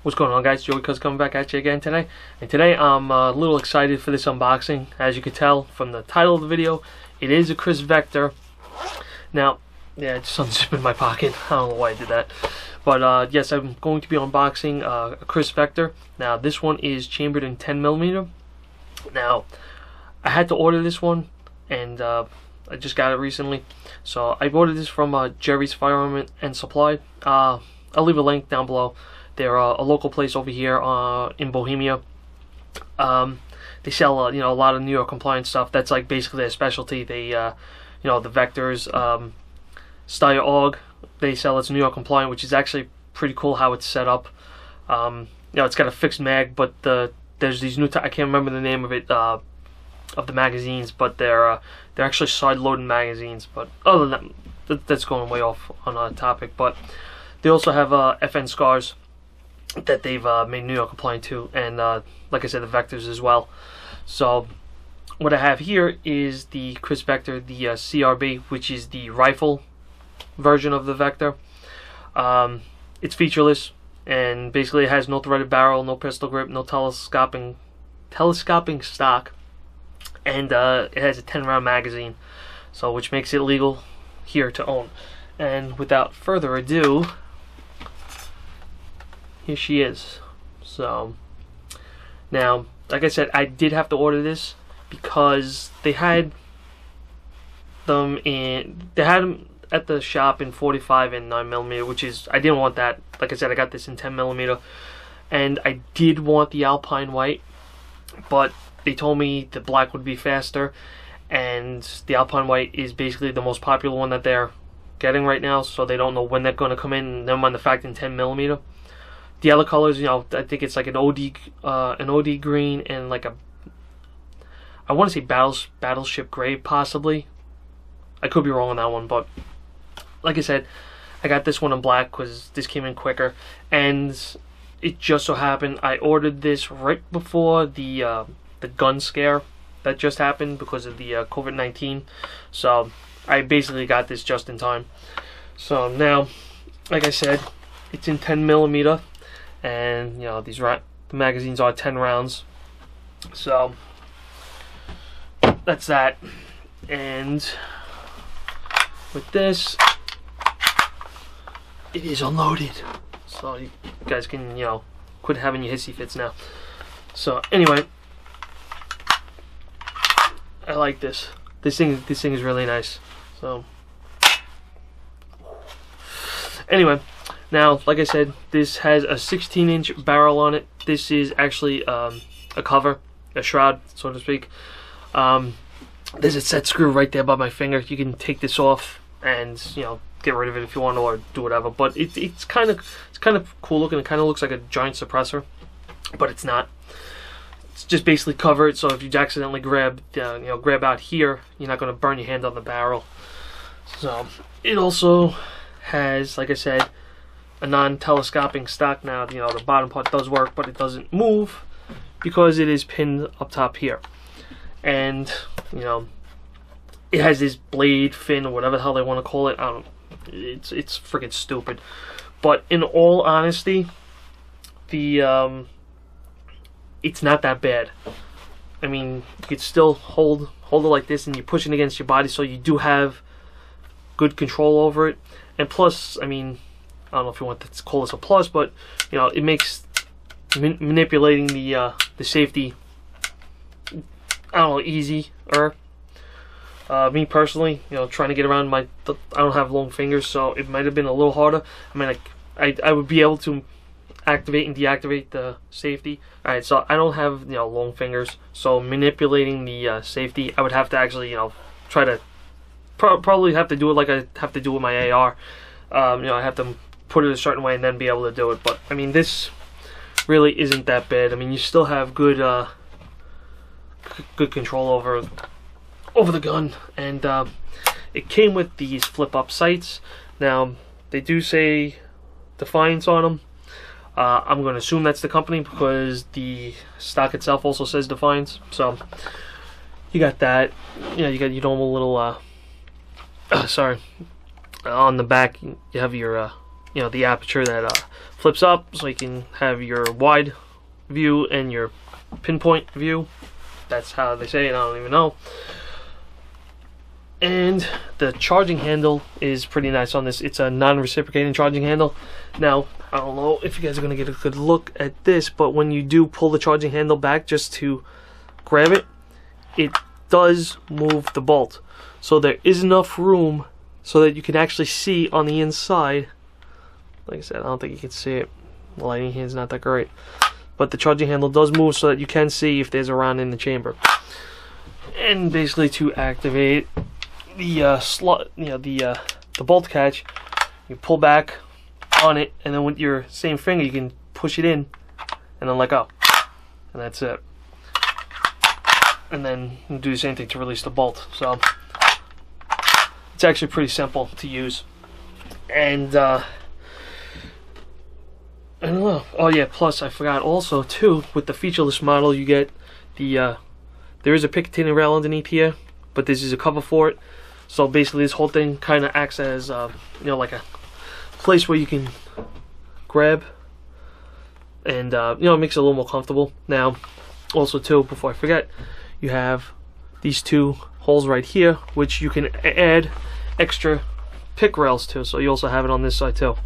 What's going on, guys? Joey Cuz coming back at you again today. And today I'm a little excited for this unboxing. As you can tell from the title of the video, it is a Kriss Vector. Now, yeah, it just unzipped in my pocket. I don't know why I did that. But yes, I'm going to be unboxing a Kriss Vector. Now, this one is chambered in 10mm. Now, I had to order this one, and I just got it recently. So I ordered this from Jerry's Firearm and Supply. I'll leave a link down below. They're a local place over here in Bohemia. They sell a lot of New York compliant stuff. That's like basically their specialty. They the Vectors, Steyr AUG. They sell it's New York compliant, which is actually pretty cool how it's set up. It's got a fixed mag, but there's these new I can't remember the name of it of the magazines, but they're actually side-loading magazines. But other than that's going way off on a topic. But they also have FN scars that they've made New York compliant too, and like I said, the Vectors as well. So what I have here is the Kriss Vector, the CRB, which is the rifle version of the Vector. It's featureless, and basically it has no threaded barrel, no pistol grip, no telescoping stock, and it has a 10-round magazine, so which makes it legal here to own. And without further ado, here she is. So now, like I said, I did have to order this because they had them at the shop in 45 and 9mm, which is, I didn't want that. Like I said, I got this in 10mm, and I did want the Alpine white, but they told me the black would be faster, and the Alpine white is basically the most popular one that they're getting right now, so they don't know when they're going to come in. Never mind the fact in 10mm. The other colors, I think it's like an OD green and like I want to say battleship gray, possibly. I could be wrong on that one, but like I said, I got this one in black because this came in quicker, and it just so happened I ordered this right before the gun scare that just happened because of the COVID-19. So I basically got this just in time. So now, like I said, it's in 10mm. And the magazines are 10 rounds, so that's that. And with this, it is unloaded, so you guys can quit having your hissy fits now. So anyway, I like this. This thing is really nice. So anyway. Now, like I said, this has a 16-inch barrel on it. This is actually a cover, a shroud, so to speak. There's a set screw right there by my finger. You can take this off and get rid of it if you want, or do whatever. But it's kind of cool looking. It kind of looks like a giant suppressor, but it's not. It's just basically covered, so if you accidentally grab out here, you're not going to burn your hand on the barrel. So it also has, like I said, a non-telescoping stock. Now, the bottom part does work, but it doesn't move because it is pinned up top here. And, it has this blade fin, or whatever the hell they want to call it. I don't know. It's freaking stupid. But in all honesty, it's not that bad. I mean, you could still hold it like this, and you're pushing against your body, so you do have good control over it. And plus, I mean, I don't know if you want to call this a plus, but it makes manipulating the safety, I don't know, easier. Me personally, trying to get around I don't have long fingers, so it might have been a little harder. I mean, I would be able to activate and deactivate the safety. All right, so I don't have long fingers, so manipulating the safety, I would have to actually try to probably have to do it like I have to do with my AR. I have to put it a certain way and then be able to do it. But I mean, this really isn't that bad. I mean, you still have good control over the gun, and it came with these flip-up sights. Now they do say Defiance on them. I'm going to assume that's the company because the stock itself also says Defiance. So you got that. You got your normal little sorry. On the back, you have your you know, the aperture that flips up, so you can have your wide view and your pinpoint view. That's how they say it, I don't even know. And the charging handle is pretty nice on this. It's a non-reciprocating charging handle. Now, I don't know if you guys are going to get a good look at this, but when you do pull the charging handle back just to grab it, it does move the bolt. So there is enough room so that you can actually see on the inside. Like I said, I don't think you can see it. The lighting here is not that great. But the charging handle does move so that you can see if there's a round in the chamber. And basically to activate the slot, you know, the bolt catch, you pull back on it, and then with your same finger you can push it in and then let go, and that's it. And then you do the same thing to release the bolt. So it's actually pretty simple to use. And I don't know. Oh yeah, plus I forgot also too, with the featureless model you get the there is a Picatinny rail underneath here, but this is a cover for it. So basically this whole thing kind of acts as you know, like a place where you can grab, and you know, it makes it a little more comfortable. Now also too, before I forget, you have these two holes right here which you can add extra pick rails to, so you also have it on this side too.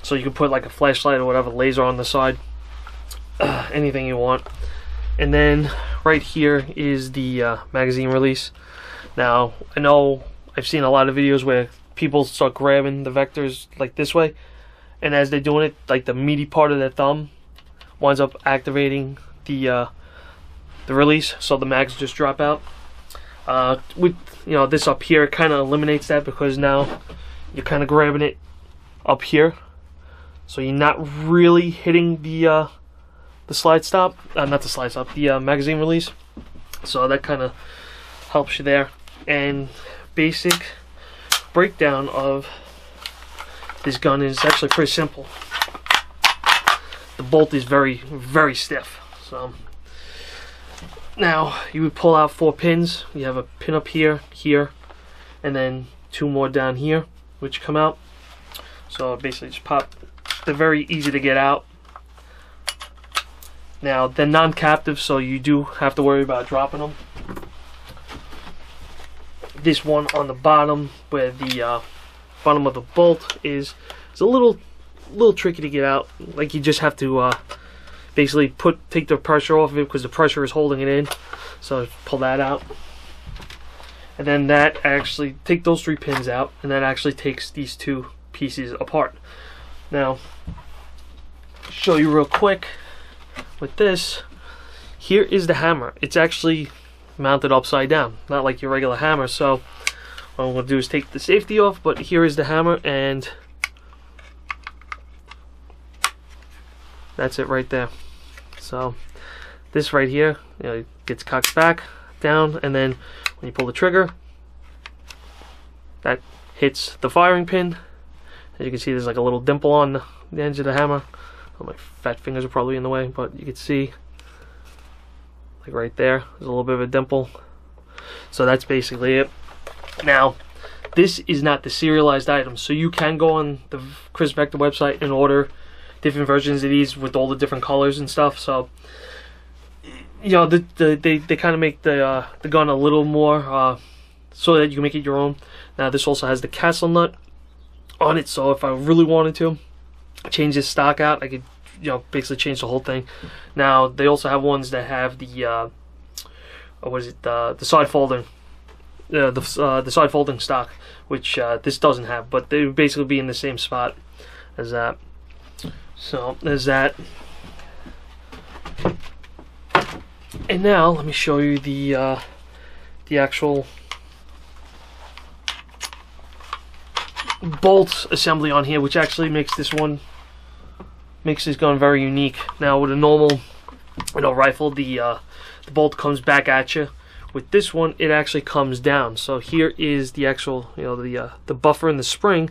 So you can put like a flashlight or whatever laser on the side, anything you want. And then right here is the magazine release. Now I know I've seen a lot of videos where people start grabbing the vectors like this way, and as they're doing it, like the meaty part of their thumb winds up activating the release, so the mags just drop out. With, you know, this up here, it kind of eliminates that, because now you're kind of grabbing it up here, so you're not really hitting the slide stop, not the slide stop, the magazine release. So that kind of helps you there. And basic breakdown of this gun is actually pretty simple. The bolt is very, very stiff. So now you would pull out 4 pins. You have a pin up here, here, and then 2 more down here, which come out. So basically just pop. They're very easy to get out. Now they're non-captive, so you do have to worry about dropping them. This one on the bottom, where the bottom of the bolt is a little tricky to get out. Like, you just have to basically take the pressure off of it, because the pressure is holding it in. So pull that out, and then that actually take those 3 pins out, and that actually takes these 2 pieces apart. Now, show you real quick with this. Here is the hammer. It's actually mounted upside down, not like your regular hammer. So what I'm going to do is take the safety off, but here is the hammer, and that's it right there. So this right here, you know, gets cocked back down, and then when you pull the trigger, that hits the firing pin. As you can see, there's like a little dimple on the edge of the hammer. Oh, my fat fingers are probably in the way, but you can see, like right there, there's a little bit of a dimple. So that's basically it. Now, this is not the serialized item, so you can go on the Kriss Vector website and order different versions of these with all the different colors and stuff. So, you know, they kind of make the gun a little more so that you can make it your own. Now, this also has the castle nut on it, so if I really wanted to change this stock out, I could, you know, basically change the whole thing. Now they also have ones that have the what is it, the side folding, the side folding stock, which this doesn't have, but they would basically be in the same spot as that. So there's that. And now let me show you the actual bolt assembly on here, which actually makes this gun very unique. Now with a normal, you know, rifle, the bolt comes back at you. With this one, it actually comes down. So here is the actual, you know, the buffer and the spring,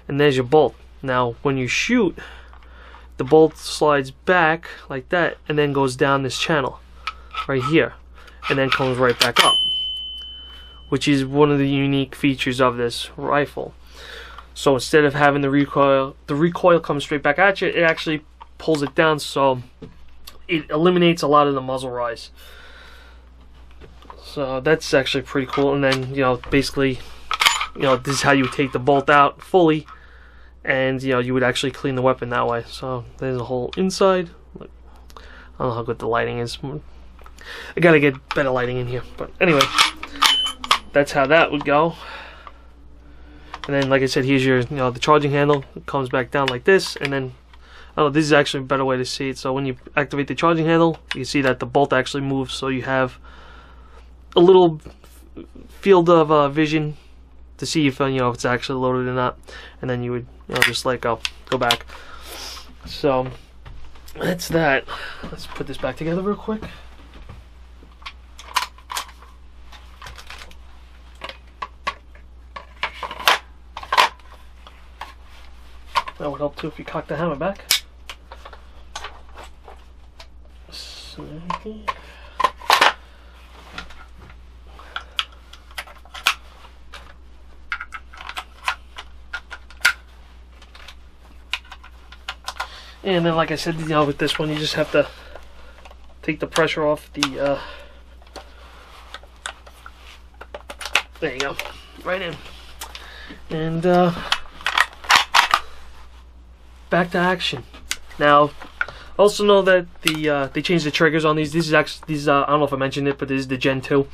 and there's your bolt. Now when you shoot, the bolt slides back like that, and then goes down this channel right here, and then comes right back up, which is one of the unique features of this rifle. So instead of having the recoil come straight back at you, it actually pulls it down, so it eliminates a lot of the muzzle rise. So that's actually pretty cool. And then, you know, basically, you know, this is how you would take the bolt out fully, and you know, you would actually clean the weapon that way. So there's a whole inside. I don't know how good the lighting is. I gotta get better lighting in here. But anyway, that's how that would go. And then, like I said, here's your, you know, the charging handle. It comes back down like this, and then, oh, this is actually a better way to see it. So when you activate the charging handle, you can see that the bolt actually moves, so you have a little field of vision to see if, you know, if it's actually loaded or not. And then you would, you know, just like go back. So that's that. Let's put this back together real quick. That would help too if you cock the hammer back. Okay. And then, like I said, you know, with this one, you just have to take the pressure off the, there you go, right in. And, back to action. Now, also know that they changed the triggers on these. This is actually, I don't know if I mentioned it, but this is the Gen 2.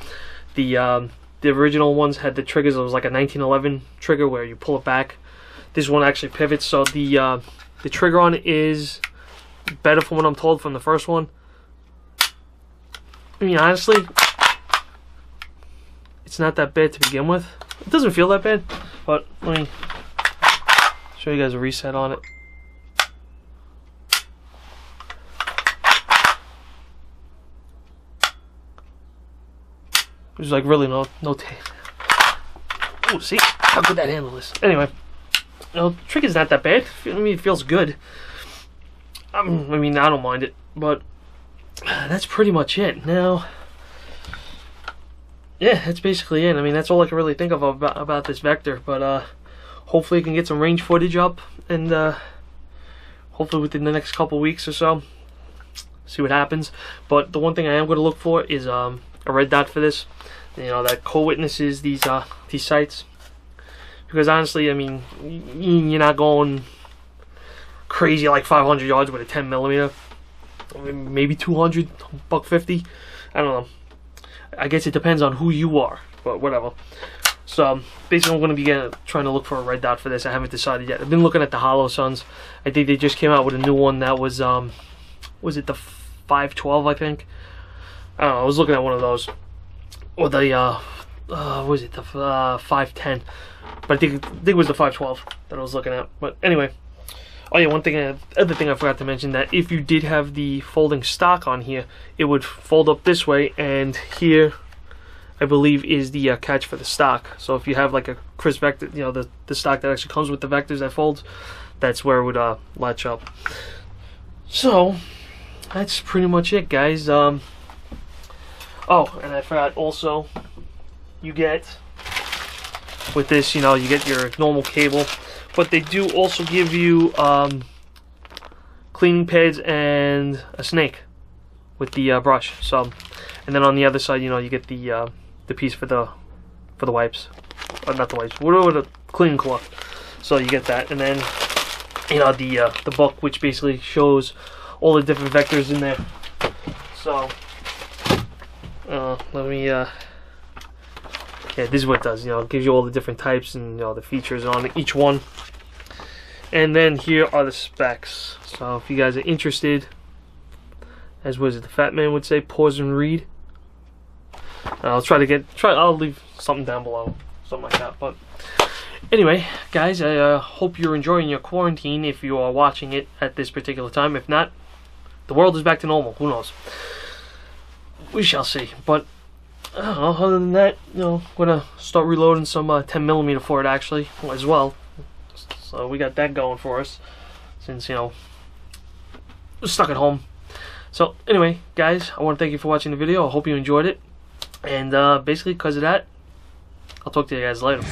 The original ones had the triggers. It was like a 1911 trigger where you pull it back. This one actually pivots, so the trigger on it is better from what I'm told from the first one. I mean, honestly, it's not that bad to begin with. It doesn't feel that bad, but let me show you guys a reset on it. There's like really no tape. Oh, see how good that handle is. Anyway, you know, the trigger's not that bad. I mean, it feels good. I mean, I don't mind it, but that's pretty much it. Now, yeah, that's basically it. I mean, that's all I can really think of about this Vector. But hopefully, I can get some range footage up, and hopefully within the next couple weeks or so, see what happens. But the one thing I am going to look for is a red dot for this. You know, that co-witnesses these sights. Because honestly, I mean, you're not going crazy like 500 yards with a 10mm. Maybe 200, $150. I don't know. I guess it depends on who you are, but whatever. So basically, I'm going to be trying to look for a red dot for this. I haven't decided yet. I've been looking at the Hollow Suns. I think they just came out with a new one that was it the 512? I think. I don't know. I was looking at one of those, or the was it the 510? But I think it was the 512 that I was looking at. But anyway, oh yeah, other thing I forgot to mention, that if you did have the folding stock on here, it would fold up this way, and here, I believe, is the catch for the stock. So if you have like a Kriss Vector, you know, the stock that actually comes with the Vectors that folds, that's where it would latch up. So that's pretty much it, guys. Oh, and I forgot also, you get, with this, you know, you get your normal cable, but they do also give you cleaning pads and a snake with the brush. So, and then on the other side, you know, you get the piece for the wipes, or not the wipes, whatever, the cleaning cloth. So you get that, and then, you know, the book, which basically shows all the different Vectors in there. So let me yeah, this is what it does. You know, it gives you all the different types and, you know, the features on each one. And then here are the specs. So if you guys are interested, as was it the Fat Man would say, pause and read. I'll I'll leave something down below, something like that. But anyway, guys, I hope you're enjoying your quarantine if you are watching it at this particular time. If not, the world is back to normal. Who knows? We shall see. But I don't know, other than that, you know, I'm gonna start reloading some 10mm for it actually as well. So we got that going for us, since, you know, we're stuck at home. So anyway, guys, I want to thank you for watching the video. I hope you enjoyed it, and basically because of that, I'll talk to you guys later.